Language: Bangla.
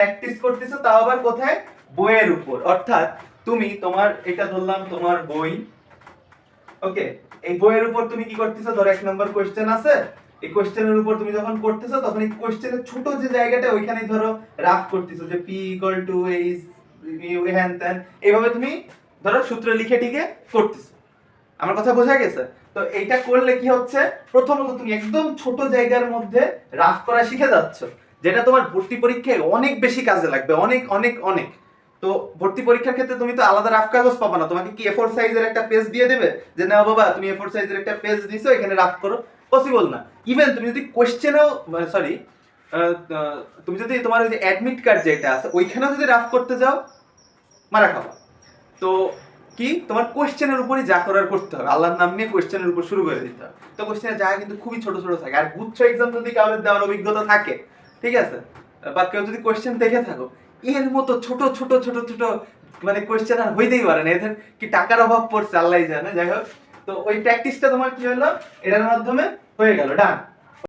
প্র্যাকটিস করতেছো, তাও আবার কোথায়? বইয়ের উপর। অর্থাৎ তুমি তোমার এটা ধরলাম তোমার বই, ওকে, এই বইয়ের উপর তুমি কি করতেছো, ধরো 1 নম্বর কোশ্চেন আছে, এই কোশ্চেনের উপর তুমি যখন করতেছো তখন এই কোশ্চেনের ছোট যে জায়গাটা ওইখানেই ধরো রাফ করতেছো যে p h হ্যান ত্যান, এইভাবে তুমি ধরো সূত্র লিখে টিকে করতেছো। আমার কথা বোঝা গেছে? তো এইটা করলে কি হচ্ছে, প্রথমত তুমি একদম ছোট জায়গার মধ্যে রাফ করা শিখে যাচ্ছ, যেটা তোমার ভর্তি পরীক্ষায় অনেক বেশি কাজে লাগবে, অনেক অনেক অনেক। তো ভর্তি পরীক্ষার ক্ষেত্রে তুমি তো আলাদা রাফ কাগজ পাবা না, তোমাকে কি A4 সাইজের একটা পেজ দিয়ে দেবে যে নাও বাবা তুমি A4 সাইজের একটা পেজ দিছো, এখানে রাফ করো? পসিবল না। ইভেন তুমি যদি কোশ্চেনেও, সরি, তুমি যদি তোমার ওই যে অ্যাডমিট কার্ড যেটা আছে ওইখানেও যদি রাফ করতে যাও, মারা খাবা। তো কি তোমার কোশ্চেনের উপরই যা করার করতে হবে, আল্লাহর নাম নিয়ে কোশ্চেনের উপর শুরু করে দিতে হবে। তো কোশ্চেনের জায়গা কিন্তু খুবই ছোট ছোট থাকে। আর গুচ্ছ এক্সাম যদি কাউকে দেওয়ার অভিজ্ঞতা থাকে, ঠিক আছে, বা কেউ যদি কোশ্চেন দেখে থাকো, এর মতো ছোট ছোট ছোট ছোট মানে কোশ্চেন আর হইতেই পারে না। এদের কি টাকার অভাব পড়ছে আল্লাহই জানে। যাই হোক, তো ওই প্র্যাকটিসটা তোমার কি হলো, এটার মাধ্যমে হয়ে গেল, ডান।